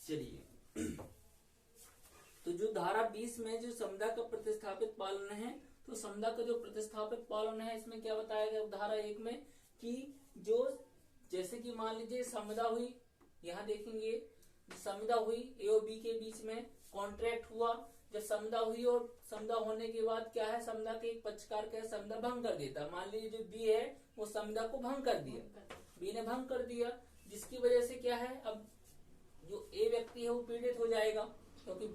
चलिए, तो जो धारा 20 में जो समदा का प्रतिस्थापित पालन है, तो समदा का जो प्रतिस्थापित पालन है इसमें क्या बताया गया धारा 1 में कि जो जैसे कि मान लीजिए समदा हुई, यहाँ देखेंगे समदा हुई ए और बी के बीच में कॉन्ट्रैक्ट हुआ। जब समदा हुई और समदा होने के बाद क्या है, समदा के एक पक्षकार का समदा भंग कर देता। मान लीजिए जो बी है वो समदा को भंग कर दिया, बी ने भंग कर दिया, जिसकी वजह से क्या है, अब जो ए व्यक्ति है वो पीड़ित हो जाएगा, क्योंकि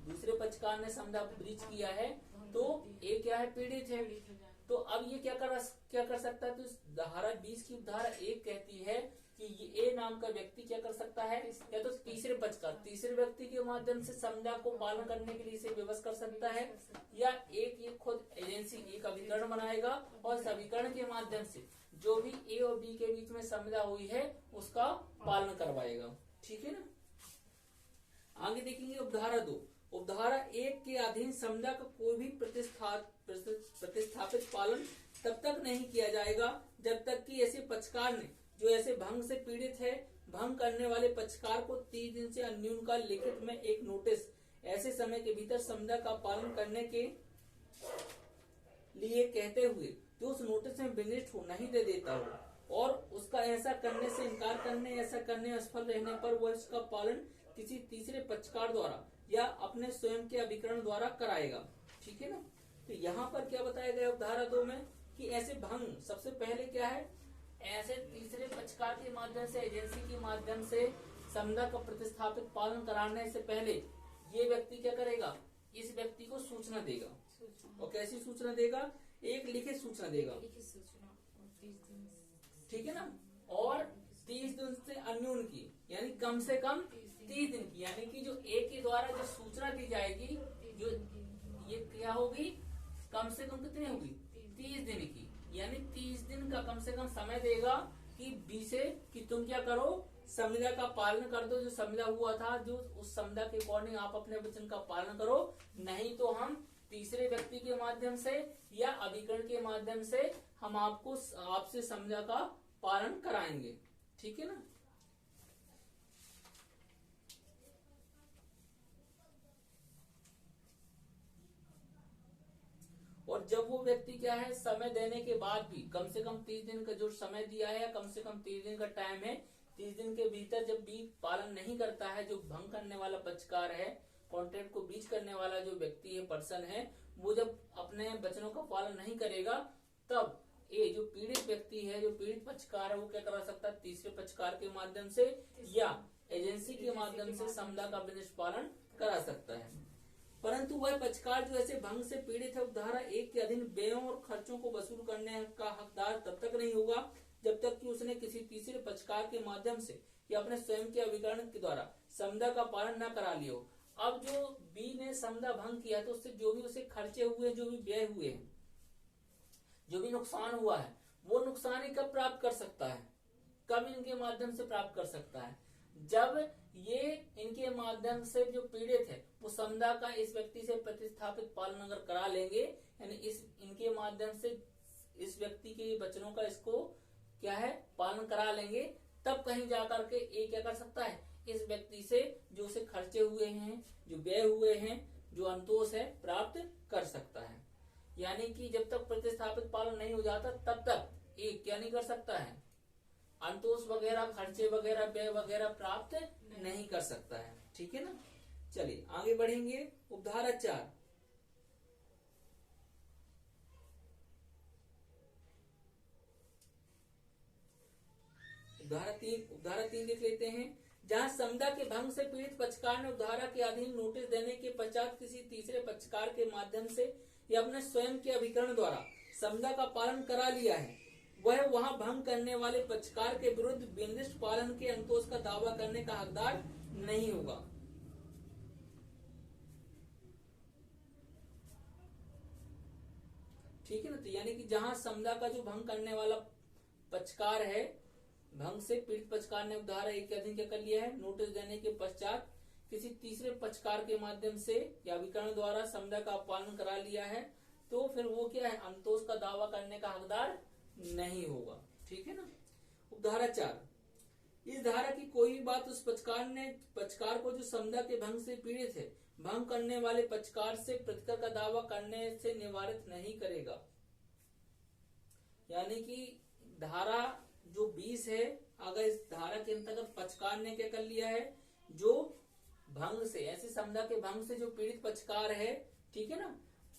दूसरे पक्षकार ने समदा ब्रीच किया है, तो ए क्या है, पीड़ित है। तो अब ये क्या कर सकता है, तो धारा 20 की धारा 1 कहती है कि ये ए नाम का व्यक्ति क्या कर सकता है, या तो तीसरे पक्षकार तीसरे व्यक्ति के माध्यम से समदा को पालन करने के लिए इसे विवश कर सकता है, या एक ये खुद एजेंसी एक अभिकरण बनाएगा और इस अभिकरण के माध्यम से जो भी ए और बी के बीच में समदा हुई है उसका पालन करवाएगा। ठीक है ना। आगे देखेंगे उपधारा 2। उपधारा 1 के अधीन समदा का कोई भी प्रतिस्थापित पालन तब तक नहीं किया जाएगा जब तक कि ऐसे पक्षकार ने जो ऐसे भंग से पीड़ित है, भंग करने वाले पक्षकार को 30 दिन से न्यूनतम लिखित में एक नोटिस ऐसे समय के भीतर समदा का पालन करने के लिए कहते हुए जो उस नोटिस में विनिष्ट हो नहीं दे देता हो, और उसका ऐसा करने से इनकार करने ऐसा करने असफल रहने पर वह इसका पालन किसी तीसरे पक्षकार द्वारा या अपने स्वयं के अभिकरण द्वारा कराएगा। ठीक है ना। तो यहाँ पर क्या बताया गया धारा 2 में कि ऐसे भंग सबसे पहले क्या है, ऐसे तीसरे पक्षकार के माध्यम से एजेंसी के माध्यम से समदा का प्रतिस्थापित पालन कराने से पहले ये व्यक्ति क्या करेगा, इस व्यक्ति को सूचना देगा। और कैसी सूचना देगा, एक लिखित सूचना देगा। ठीक है ना। और 30 दिन से अन्यून की, यानी कम से कम 30 दिन की, यानी कि जो ए के द्वारा जो सूचना दी जाएगी, जो ये क्या होगी, कम से कम कितनी होगी, 30 दिन की, यानी 30 दिन का कम से कम समय देगा कि बी से कि तुम क्या करो, समदा का पालन कर दो, जो समदा हुआ था जो उस समदा के अकॉर्डिंग आप अपने वचन का पालन करो, नहीं तो हम तीसरे व्यक्ति के माध्यम से या अभिकरण के माध्यम से हम आपसे समदा का पालन कराएंगे। ठीक है ना। और जब वो व्यक्ति क्या है, समय देने के बाद भी कम से कम 30 दिन का जो समय दिया है, या कम से कम 30 दिन का टाइम है, 30 दिन के भीतर जब भी पालन नहीं करता है, जो भंग करने वाला पक्षकार है, कॉन्ट्रैक्ट को बीच करने वाला जो व्यक्ति है, पर्सन है, वो जब अपने वचनों का पालन नहीं करेगा, तब ये जो पीड़ित व्यक्ति है, जो पीड़ित पक्षकार है, वो क्या करा सकता है, तीसरे पक्षकार के माध्यम से या एजेंसी के माध्यम से समदा का विनिष्ट पालन करा सकता है। परंतु वह पक्षकार जो ऐसे भंग से पीड़ित है, धारा 1 के अधीन व्ययों और खर्चों को वसूल करने का हकदार तब तक नहीं होगा जब तक कि उसने किसी तीसरे पक्षकार के माध्यम से या अपने स्वयं के अभिकरण के द्वारा समदा का पालन न करा लिया हो। अब जो बी ने समदा भंग किया, तो उससे जो भी उसे खर्चे हुए, जो भी व्यय हुए हैं, जो भी नुकसान हुआ है, वो नुकसान ही कब प्राप्त कर सकता है, कब इनके माध्यम से प्राप्त कर सकता है, जब ये इनके माध्यम से जो पीड़ित है वो समदा का इस व्यक्ति से प्रतिस्थापित पालन अगर करा लेंगे, यानी इनके माध्यम से इस व्यक्ति के वचनों का इसको क्या है, पालन करा लेंगे, तब कहीं जाकर के ये क्या कर सकता है, इस व्यक्ति से जो उसे खर्चे हुए हैं, जो व्यय हुए हैं, जो अंतोष है, प्राप्त कर सकता है। यानी कि जब तक प्रतिस्थापित पालन नहीं हो जाता तब तक ये क्या नहीं कर सकता है, अंतोष वगैरह, खर्चे वगैरह, व्यय वगैरह प्राप्त नहीं कर सकता है। ठीक है ना। चलिए आगे बढ़ेंगे। उपधारा 4। उपधारा 3 देख लेते हैं। जहां समदा के भंग से पीड़ित पक्षकार ने उपधारा के अधीन नोटिस देने के पश्चात किसी तीसरे पक्षकार के माध्यम से या अपने स्वयं के अभिकरण द्वारा समदा का पालन करा लिया है, वह वहां भंग करने वाले पक्षकार के विरुद्ध विनिष्ट पालन के अंतोष का दावा करने का हकदार नहीं होगा। ठीक है ना। तो यानी कि जहां समदा का जो भंग करने वाला पक्षकार है, भंग से पीड़ित पक्षकार ने उपधारा 1 के अधीन क्या कर लिया है, नोटिस देने के पश्चात किसी तीसरे पक्षकार के माध्यम से या अभिकरण द्वारा समदा का पालन करा लिया है, तो फिर वो क्या है, अंतोष का दावा करने का हकदार नहीं होगा। ठीक है ना। उपधारा 4। इस धारा की कोई भी बात उस पक्षकार को जो समुदाय के भंग से पीड़ित है, भंग करने वाले पक्षकार से प्रतिकर का दावा करने से निवारित नहीं करेगा। यानी कि धारा जो 20 है, अगर इस धारा के अंतर्गत पक्षकार ने क्या कर लिया है, जो भंग से, ऐसे समुदाय के भंग से जो पीड़ित पक्षकार है, ठीक है ना,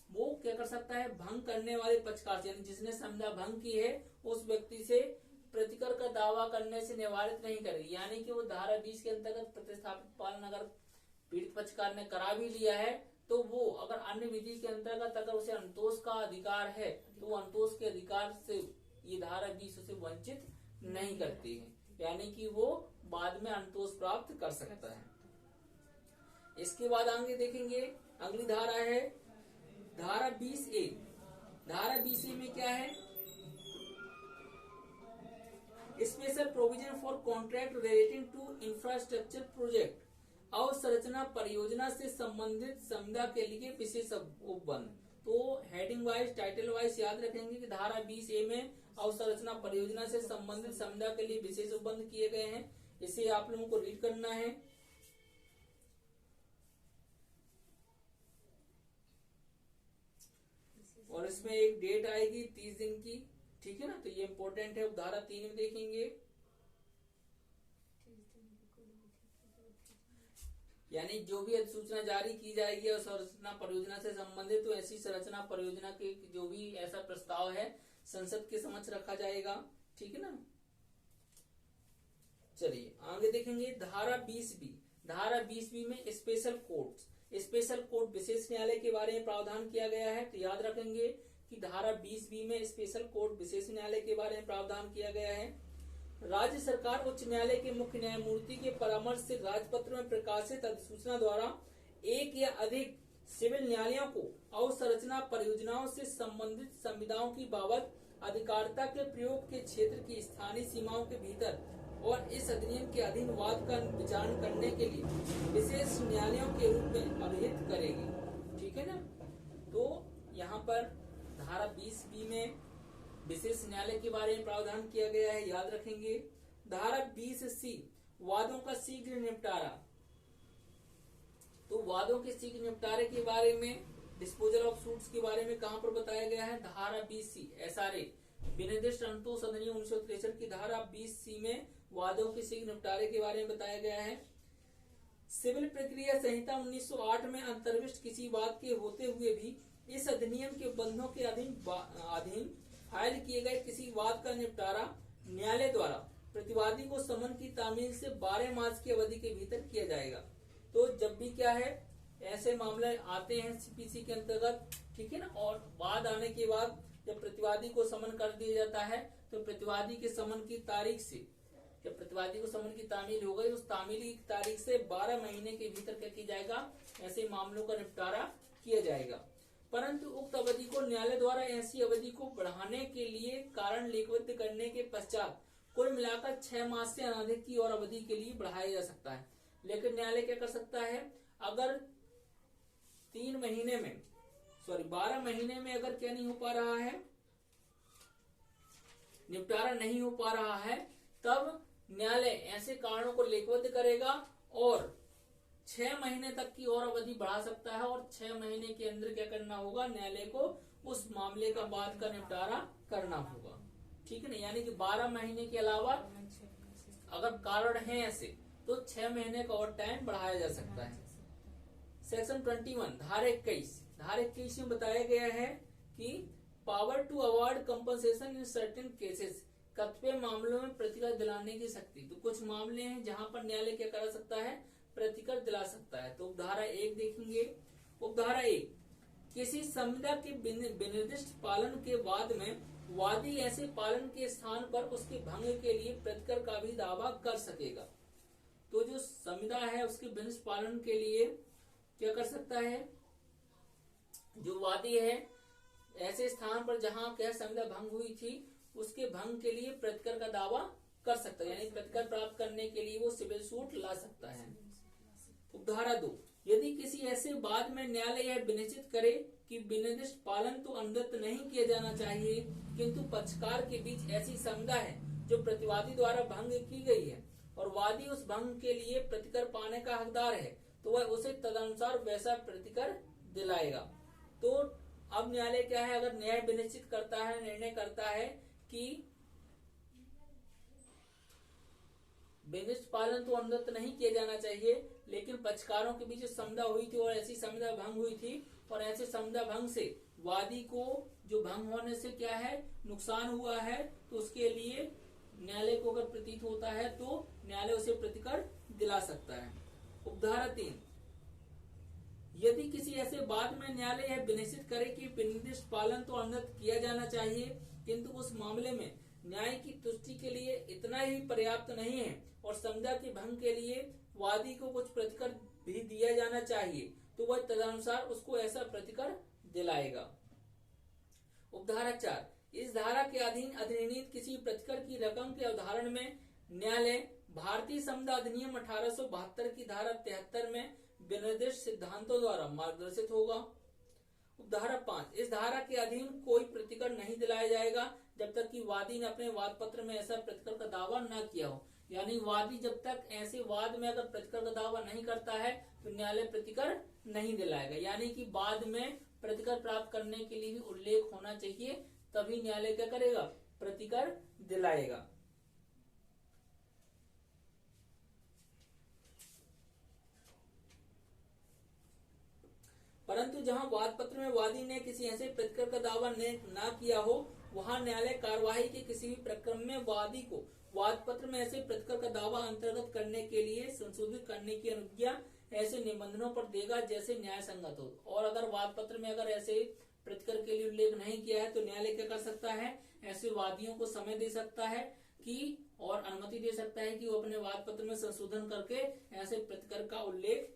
वो क्या कर सकता है, भंग करने वाले पक्षकार से, यानी जिसने समुदाय भंग की है उस व्यक्ति से प्रतिकर का दावा करने से निवारित नहीं करेगी। यानी कि वो धारा 20 के अंतर्गत प्रतिस्थापित पालन अगर पीड़ित पक्षकार ने करा भी लिया है, तो वो अगर अन्य विधि के अंतर्गत अगर उसे अंतोष का अधिकार है, तो वो अंतोष के अधिकार से ये धारा 20 उसे वंचित नहीं करती है, यानी कि वो बाद में अंतोष प्राप्त कर सकता है। इसके बाद आगे देखेंगे, अगली धारा है धारा 20A। धारा 20A में क्या है, special provision for contract relating to infrastructure project, अवसंरचना परियोजना से संबंधित समुदाय के लिए विशेष उपबंध। तो हेडिंग वाइज, टाइटल वाइज याद रखेंगे कि धारा 20A में अवसंरचना परियोजना से संबंधित समुदाय के लिए विशेष उपबंध किए गए हैं। इसे आप लोगों को रीड करना है। और इसमें एक डेट आएगी 30 दिन की, ठीक है ना, तो ये इंपॉर्टेंट है। धारा 3 में देखेंगे, यानी जो भी अधिसूचना जारी की जाएगी और संरचना परियोजना से संबंधित, तो ऐसी संरचना परियोजना के जो भी ऐसा प्रस्ताव है संसद के समक्ष रखा जाएगा, ठीक है ना। चलिए आगे देखेंगे धारा 20B। धारा 20B में स्पेशल कोर्ट, स्पेशल कोर्ट विशेष न्यायालय के बारे में प्रावधान किया गया है। तो याद रखेंगे कि धारा 20B में स्पेशल कोर्ट विशेष न्यायालय के बारे में प्रावधान किया गया है। राज्य सरकार उच्च न्यायालय के मुख्य न्यायमूर्ति के परामर्श से राजपत्र में प्रकाशित अधिसूचना द्वारा एक या अधिक सिविल न्यायालयों को अवसंरचना परियोजनाओं से संबंधित संविधाओं की बाबत अधिकारिता के प्रयोग के क्षेत्र की स्थानीय सीमाओं के भीतर और इस अधिनियम के अधीन वाद का विचारण करने के लिए विशेष न्यायालयों के रूप में अभिहित करेगी, ठीक है ना। तो यहाँ पर धारा 20B में विशेष न्यायालय के बारे में प्रावधान किया गया है, याद रखेंगे। धारा 20C वादों का शीघ्र निपटारा। तो वादों के शीघ्र निपटारे के बारे में, डिस्पोजल ऑफ सूट्स के बारे में कहां पर बताया गया है, धारा 20C SRA विनिर्दिष्ट अंतोष अधिनियम 1963 की धारा 20C में वादों के शीघ्र निपटारे के बारे में बताया गया है। सिविल प्रक्रिया संहिता 1908 में अंतर्विष्ट किसी वाद के होते हुए भी इस अधिनियम के बंधों के अधीन फाइल किए गए किसी वाद का निपटारा न्यायालय द्वारा प्रतिवादी को समन की तामील से 12 मास की अवधि के भीतर किया जाएगा। तो जब भी क्या है, ऐसे मामले आते हैं सीपीसी के अंतर्गत, ठीक है ना, और वाद आने के बाद जब प्रतिवादी को समन कर दिया जाता है, तो प्रतिवादी के समन की तारीख से, जब प्रतिवादी को समन की तामील हो गई, उस तामील की तारीख से 12 महीने के भीतर क्या किया जाएगा, ऐसे मामलों का निपटारा किया जाएगा। परंतु उक्त अवधि को न्यायालय द्वारा ऐसी अवधि को बढ़ाने के लिए कारण लिखित करने के पश्चात कुल मिलाकर 6 मास से अधिक की और अवधि के लिए बढ़ाया जा सकता है। लेकिन न्यायालय क्या कर सकता है, अगर 12 महीने में अगर क्या नहीं हो पा रहा है, निपटारा नहीं हो पा रहा है, तब न्यायालय ऐसे कारणों को लिखित करेगा और 6 महीने तक की और अवधि बढ़ा सकता है। और 6 महीने के अंदर क्या करना होगा, न्यायालय को उस मामले का बाद का निपटारा करना होगा, ठीक है ना। यानी कि 12 महीने के अलावा अगर कारण है ऐसे, तो 6 महीने का और टाइम बढ़ाया जा सकता है। सेक्शन 21 धारा 21 में बताया गया है कि power to award compensation in certain cases, कतिपय मामलों में प्रतिकर दिलाने की शक्ति। तो कुछ मामले हैं जहां पर न्यायालय क्या कर सकता है, प्रतिकर दिला सकता है। तो उपधारा 1 देखेंगे। उपधारा 1, किसी संविदा के विनिर्दिष्ट पालन के वाद में वादी ऐसे पालन के स्थान पर उसके भंग के लिए प्रतिकर का भी दावा कर सकेगा। तो जो संविदा है उसके विनिर्दिष्ट पालन के लिए क्या कर सकता है, जो वादी है ऐसे स्थान पर जहां क्या संविदा भंग हुई थी, उसके भंग के लिए प्रतिकर का दावा कर सकता है, यानी प्रतिकर प्राप्त करने के लिए वो सिविल सूट ला सकता है। उपधारा 2, यदि किसी ऐसे वाद में न्यायालय यह विनिश्चित करे कि विनिर्दिष्ट पालन तो अनुरक्त नहीं किया जाना चाहिए, किंतु पक्षकार के बीच ऐसी संविदा है जो प्रतिवादी द्वारा भंग की गई है और वादी उस भंग के लिए प्रतिकर पाने का हकदार है तो वह उसे तदनुसार वैसा प्रतिकर दिलाएगा। तो अब न्यायालय क्या है, अगर न्याय विनिश्चित करता है, निर्णय करता है कि विनिष्ट पालन तो अनुदत्त नहीं किया जाना चाहिए, लेकिन पक्षकारों के बीच समझा हुई थी और ऐसी समझा भंग हुई थी और ऐसे समझा भंग से वादी को जो भंग होने से क्या है नुकसान हुआ है, तो उसके लिए न्यायालय को अगर प्रतीत होता है तो न्यायालय उसे प्रतिकर दिला सकता है। उपधारा 3, यदि किसी ऐसे वाद में न्यायालय यह विनिश्चित करे कि विनिर्दिष्ट पालन तो अनुदत्त किया जाना चाहिए, किंतु उस मामले में न्याय की तुष्टि के लिए इतना ही पर्याप्त नहीं है और समझा के भंग के लिए वादी को कुछ प्रतिकर भी दिया जाना चाहिए, तो वह तदनुसार उसको ऐसा प्रतिकर दिलाएगा। उपधारा 4, इस धारा के अधीन अधिनियमित किसी प्रतिकर की रकम के अवधारण में न्यायालय भारतीय समता अधिनियम 1872 की धारा 73 में विनिर्दिष्ट सिद्धांतों द्वारा मार्गदर्शित होगा। उपधारा 5, इस धारा के अधीन कोई प्रतिकर नहीं दिलाया जाएगा जब तक कि वादी ने अपने वाद पत्र में ऐसा प्रतिकर का दावा न किया हो। यानी वादी जब तक ऐसे वाद में अगर प्रतिकर का दावा नहीं करता है तो न्यायालय प्रतिकर नहीं दिलाएगा। यानी कि बाद में प्रतिकर प्राप्त करने के लिए भी उल्लेख होना चाहिए, तभी न्यायालय क्या करेगा, प्रतिकर दिलाएगा। परंतु जहां वाद पत्र में वादी ने किसी ऐसे प्रतिकर का दावा न किया हो, वहां न्यायालय कार्यवाही के किसी भी प्रक्रम में वादी को वाद पत्र में ऐसे प्रतिकर का दावा अंतर्गत करने के लिए संशोधित करने की अनुज्ञा ऐसे निबंधनों पर देगा जैसे न्याय संगत हो। और अगर वाद पत्र में अगर ऐसे प्रतिकर के लिए उल्लेख नहीं किया है तो न्यायालय क्या कर सकता है, ऐसे वादियों को समय दे सकता है कि और अनुमति दे सकता है कि वो अपने वाद पत्र में संशोधन करके ऐसे प्रतिकर का उल्लेख,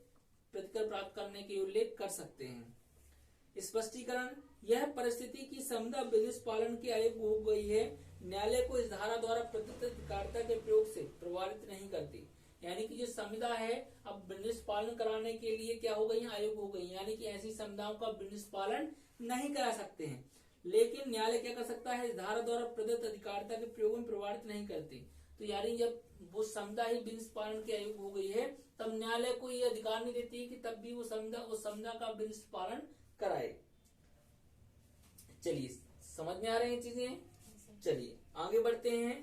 प्रतिकर प्राप्त करने के उल्लेख कर सकते हैं। स्पष्टीकरण, यह परिस्थिति की समता विनिर्दिष्ट पालन की अयोग्य हो गई है, न्यायालय को इस धारा द्वारा प्रदत्त अधिकारिता के प्रयोग से प्रभावित नहीं करती। यानी कि जो संविदा है अब विनिर्दिष्ट पालन कराने के लिए क्या हो गई है, अयोग्य हो गई। यानी कि ऐसी संविधाओं का विनिर्दिष्ट पालन नहीं करा सकते हैं, लेकिन न्यायालय क्या कर सकता है, इस धारा द्वारा प्रदत्त अधिकारिता के प्रयोग में प्रभावित नहीं करती। तो यानी जब वो संविदा ही विनिर्दिष्ट पालन के अयोग्य हो गई है तब न्यायालय को ये अधिकार नहीं देती है कि तब भी वो संविदा का विनिर्दिष्ट पालन कराए। चलिए समझ में आ रही हैं चीजें। चलिए आगे बढ़ते हैं।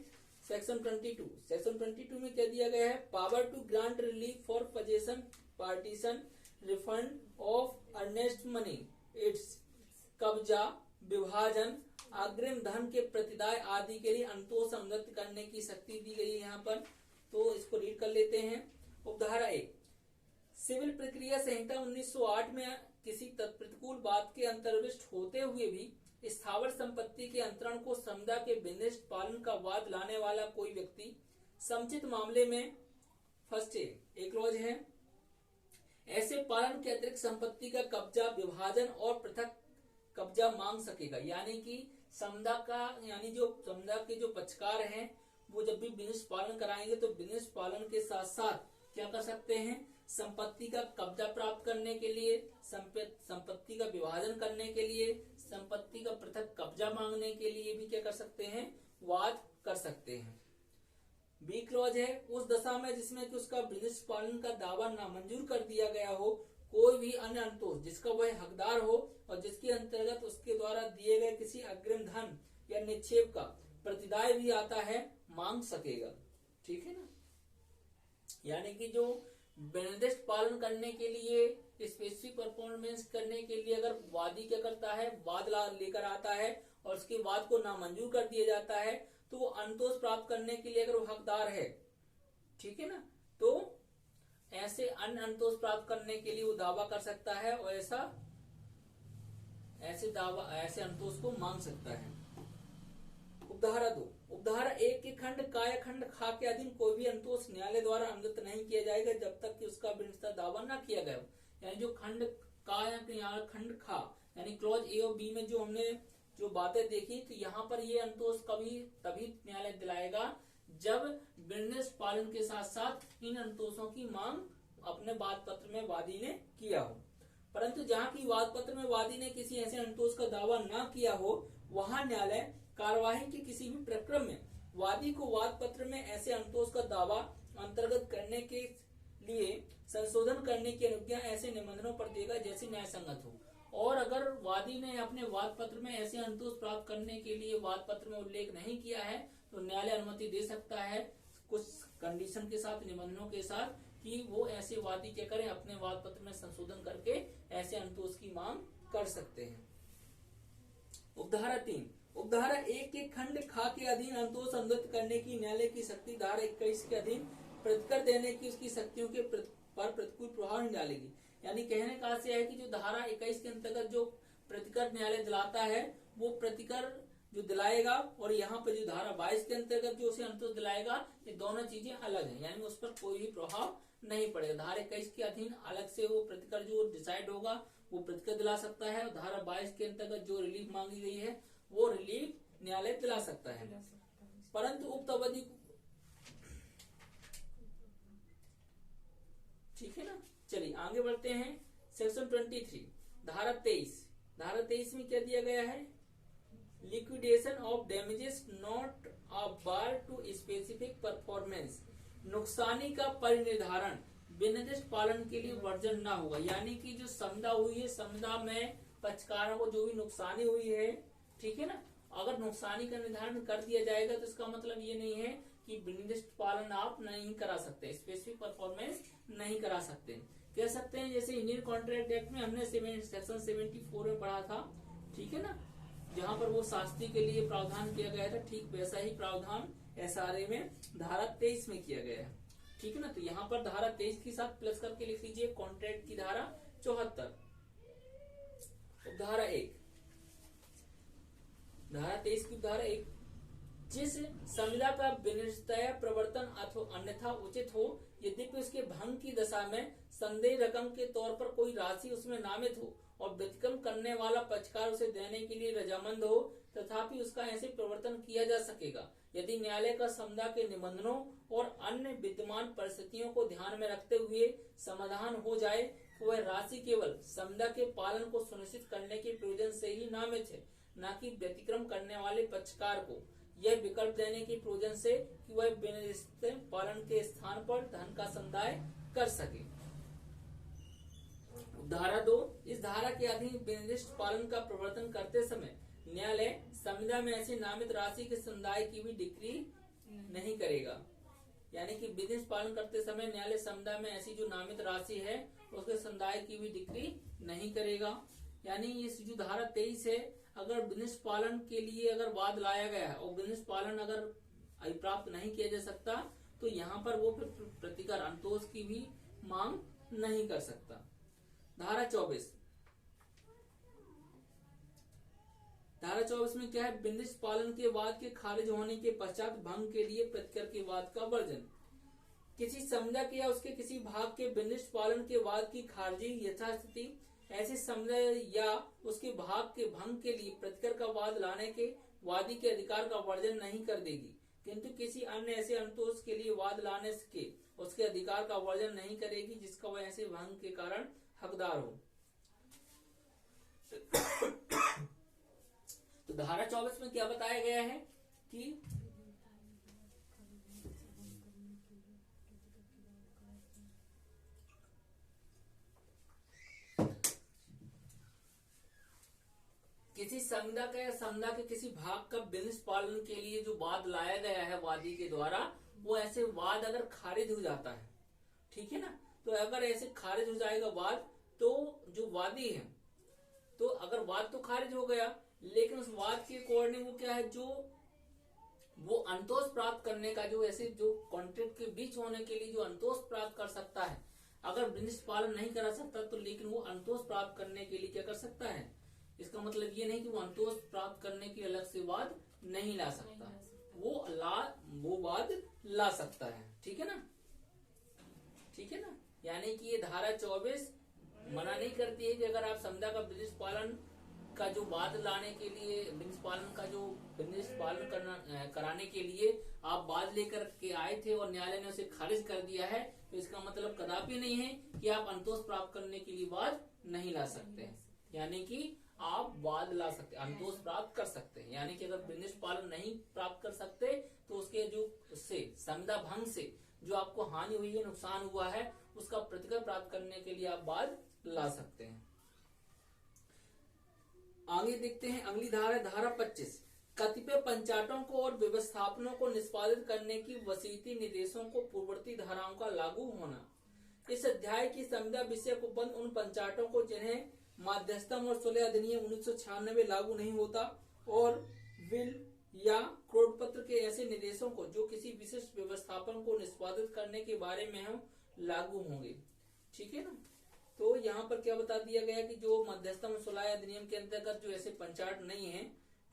सेक्शन 22, सेक्शन 22 में क्या दिया गया है, power to grant relief for possession partition refund of earnest money, it's कब्जा, विभाजन, अग्रिम धन के प्रतिदाय आदि के लिए अंतोष अनुदत्त करने की शक्ति दी गई है यहाँ पर। तो इसको रीड कर लेते हैं। उपधारा 1, सिविल प्रक्रिया संहिता 1908 में किसी तत्प्रतिकूल बात के अंतर्विष्ट होते हुए भी स्थावर संपत्ति के अंतरण को समझा के विनिर्दिष्ट पालन का वाद लाने वाला कोई व्यक्ति समुचित मामले में फर्स्ट एक क्लॉज है, ऐसे पालन के अतिरिक्त संपत्ति का कब्जा, विभाजन और पृथक कब्जा मांग सकेगा। यानी कि समझा का, यानी जो समझा के जो पक्षकार हैं वो जब भी विनिर्दिष्ट पालन कराएंगे तो विनिर्दिष्ट पालन के साथ साथ क्या कर सकते हैं, संपत्ति का कब्जा प्राप्त करने के लिए, संपत्ति का विभाजन करने के लिए, संपत्ति का पृथक कब्जा मांगने के लिए भी क्या कर सकते हैं, वाद कर सकते हैं। बी क्लॉज है, उस दशा में जिसमें कि उसका विनिर्दिष्ट पालन का दावा नामंजूर कर दिया गया हो, कोई भी अन्य अंतोष जिसका वह हकदार हो और जिसके अंतर्गत उसके द्वारा दिए गए किसी अग्रिम धन या निक्षेप का प्रतिदाय भी आता है, मांग सकेगा। ठीक है ना। यानी कि जो विनिर्दिष्ट पालन करने के लिए, स्पेसिफिक परफॉर्मेंस करने के लिए अगर वादी क्या करता है, वाद लेकर आता है और उसके वाद को नामंजूर कर दिया जाता है तो वो अंतोष प्राप्त करने के लिए अगर वो हकदार है, ठीक है ना, तो ऐसे अन्य अंतोष प्राप्त करने के लिए वो दावा कर सकता है और ऐसे अंतोष को मांग सकता है। उपधारा 2, उपधारा 1 के खंड का या खंड खा के अधीन कोई भी अंतोष न्यायालय द्वारा अनुदत्त नहीं किया जाएगा जब तक कि उसका विनिर्दिष्ट दावा न किया गया हो। यानी जो खंड का या खंड खा यानी क्लॉज ए और बी में जो हमने जो बातें देखी, तो यहाँ पर ये अंतोष तभी न्यायालय दिलाएगा जब विनिर्दिष्ट पालन के साथ साथ इन अंतोषों की मांग अपने वाद पत्र में वादी ने किया हो। परंतु जहाँ की वाद पत्र में वादी ने किसी ऐसे अंतोष का दावा न किया हो, वहां न्यायालय कार्यवाही के किसी भी प्रक्रम में वादी को वाद पत्र में ऐसे अंतोष का दावा अंतर्गत करने के लिए संशोधन करने की अनुज्ञा ऐसे निबंधनों पर देगा जैसे न्याय संगत हो। और अगर वादी ने अपने वाद पत्र में ऐसे अंतोष प्राप्त करने के लिए वाद पत्र में उल्लेख नहीं किया है तो न्यायालय अनुमति दे सकता है कुछ कंडीशन के साथ, निबंधनों के साथ, कि वो ऐसे वादी क्या करें, अपने वाद पत्र में संशोधन करके ऐसे अंतोष की मांग कर सकते हैं। उपधारा 3, उपधारा 1 के खंड खा के अधीन अंतोष अनुदत्त करने की न्यायालय की शक्ति धारा 21 के अधीन प्रतिकर देने की उसकी शक्तियों के पर प्रतिकूल प्रभाव नहीं डालेगी। यानी कहने का आशय है कि जो धारा 21 के अंतर्गत जो प्रतिकर न्यायालय दिलाता है वो प्रतिकर जो दिलाएगा और यहाँ पे जो धारा 22 के अंतर्गत जो उसे अंतोष दिलाएगा, ये दोनों चीजें अलग हैं, यानी उस पर कोई भी प्रभाव नहीं पड़ेगा। धारा 21 के अधीन अलग से वो प्रतिकर जो डिसाइड होगा वो प्रतिकर दिला सकता है, और धारा 22 के अंतर्गत जो रिलीफ मांगी गई है वो रिलीफ न्यायालय दिला सकता है। परंतु उक्त अवधि, ठीक है ना। चलिए आगे बढ़ते हैं। सेक्शन 23 धारा 23 में क्या दिया गया है, liquidation of damages not a bar to specific performance, नुकसानी का परिनिर्धारण विनिर्दिष्ट पालन के लिए वर्जन ना होगा। यानी कि जो समझा हुई है, समझा में पक्षकारों को जो भी नुकसानी हुई है, ठीक है ना, अगर नुकसानी का निर्धारण कर दिया जाएगा तो इसका मतलब ये नहीं है कि विनिर्दिष्ट पालन आप नहीं करा सकते, स्पेसिफिक परफॉर्मेंस नहीं करा सकते। कह सकते हैं जैसे इंडियन कॉन्ट्रैक्ट एक्ट में हमने सेक्शन 74 में पढ़ा था, ठीक है ना, जहाँ पर वो शास्त्री के लिए प्रावधान किया गया था, ठीक वैसा ही प्रावधान एसआरए में धारा 23 में किया गया है, ठीक है ना। तो यहाँ पर धारा 23 के साथ प्लस करके लिख लीजिए कॉन्ट्रैक्ट की धारा 74। धारा 1, धारा 23 की धारा 1, जिस संविदा का विनिर्णय प्रवर्तन अथवा अन्यथा उचित हो यद्यपि उसके भंग की दशा में संदेह रकम के तौर पर कोई राशि उसमें नामित हो और व्यतिक्रम करने वाला पक्षकार उसे देने के लिए रजामंद हो, तथापि उसका ऐसे प्रवर्तन किया जा सकेगा यदि न्यायालय का संविदा के निबंधनों और अन्य विद्यमान परिस्थितियों को ध्यान में रखते हुए समाधान हो जाए कि वह राशि केवल संविदा के पालन को सुनिश्चित करने के प्रयोजन से ही नामित है, न कि व्यतिक्रम करने वाले पक्षकार को यह विकल्प देने के प्रयोजन से कि वह विनिर्दिष्ट पालन के स्थान पर धन का संदाय कर सके। धारा 2, इस धारा के अधीन विनिर्दिष्ट पालन का प्रवर्तन करते समय न्यायालय संविदा में ऐसी नामित राशि के संदाय की भी डिक्री नहीं करेगा। यानी कि विनिर्दिष्ट पालन करते समय न्यायालय संविदा में ऐसी जो नामित राशि है उसके संदाय की भी डिक्री नहीं करेगा। यानी इस जो धारा 23 है, अगर विनिर्दिष्ट पालन के लिए अगर वाद लाया गया है और विनिर्दिष्ट पालन अगर प्राप्त नहीं किया जा सकता तो यहाँ पर वो प्रतिकर अंतोष की भी मांग नहीं कर सकता। धारा 24, धारा 24 में क्या है, विनिर्दिष्ट पालन के वाद के खारिज होने के पश्चात भंग के लिए प्रतिकर के वाद का वर्जन। किसी संविदा के या उसके किसी भाग के विनिर्दिष्ट पालन के वाद की खारिजी यथास्थिति ऐसे संविदा या उसके भाग के भंग के लिए प्रतिकर का वाद लाने के वादी के अधिकार का वर्जन नहीं कर देगी, किंतु किसी अन्य ऐसे अंतोष के लिए वाद लाने के उसके अधिकार का वर्जन नहीं करेगी जिसका वह ऐसे भंग के कारण हकदार हो। तो धारा 24 में क्या बताया गया है कि किसी संविदा का या संविदा के किसी भाग का विनिर्दिष्ट पालन के लिए जो वाद लाया गया है वादी के द्वारा, वो ऐसे वाद अगर खारिज हो जाता है, ठीक है ना, तो अगर ऐसे खारिज हो जाएगा वाद तो जो वादी है, तो अगर वाद तो खारिज हो गया लेकिन उस वाद के अकॉर्डिंग वो क्या है, जो वो अंतोष प्राप्त करने का जो ऐसे जो कॉन्ट्रैक्ट के बीच होने के लिए जो अंतोष प्राप्त कर सकता है, अगर विनिर्दिष्ट पालन नहीं करा सकता तो लेकिन वो अंतोष प्राप्त करने के लिए क्या कर सकता है। इसका मतलब ये नहीं कि वो अंतोष प्राप्त करने के अलग से वाद नहीं ला सकता, वो वाद ला सकता है, ठीक है ना, ठीक है ना। यानी कि ये धारा 24 मना नहीं करती है कि अगर आप संविदा का विनिर्दिष्ट पालन का जो वाद लाने के लिए विनिर्दिष्ट पालन कराने के लिए आप वाद लेकर के आए थे और न्यायालय ने उसे खारिज कर दिया है, तो इसका मतलब कदापि नहीं है कि आप अंतोष प्राप्त करने के लिए वाद नहीं ला सकते हैं। यानी कि आप वाद ला सकते, अंतोष प्राप्त कर सकते हैं। यानी कि अगर विनिर्दिष्ट पालन नहीं प्राप्त कर सकते तो उसके जो उससे संविदा भंग से जो आपको हानि हुई है, नुकसान हुआ है, उसका प्रतिकर प्राप्त करने के लिए आप बाद ला सकते हैं। आगे देखते हैं, अगली धारा है धारा 25। कतिपय पंचाटों को और व्यवस्थापनों को निष्पादित करने की वसीयती निर्देशों को पूर्ववर्ती धाराओं का लागू होना। इस अध्याय की संविदा विषय को बंद उन पंचाटों को जिन्हें माध्यस्थम और सुलह अधिनियम 1996 लागू नहीं होता, और विल या क्रोडपत्र के ऐसे निर्देशों को जो किसी विशिष्ट व्यवस्थापन को निष्पादित करने के बारे में हो लागू होंगे। ठीक है ना। तो यहाँ पर क्या बता दिया गया कि जो मध्यस्थम सुलह अधिनियम के अंतर्गत जो ऐसे पंचाट नहीं है,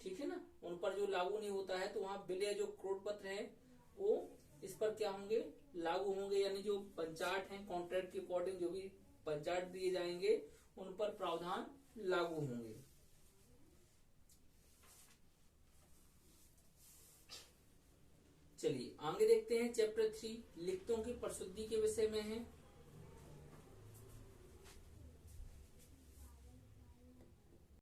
ठीक है ना, उन पर जो लागू नहीं होता है, तो वहाँ बिल या जो क्रोडपत्र है वो इस पर क्या होंगे, लागू होंगे। यानी जो पंचाट हैं कॉन्ट्रैक्ट के अकॉर्डिंग जो भी पंचाट दिए जाएंगे उन पर प्रावधान लागू होंगे। चलिए आगे देखते हैं, चैप्टर 3 लिखतों की प्रशुद्धि के विषय में है।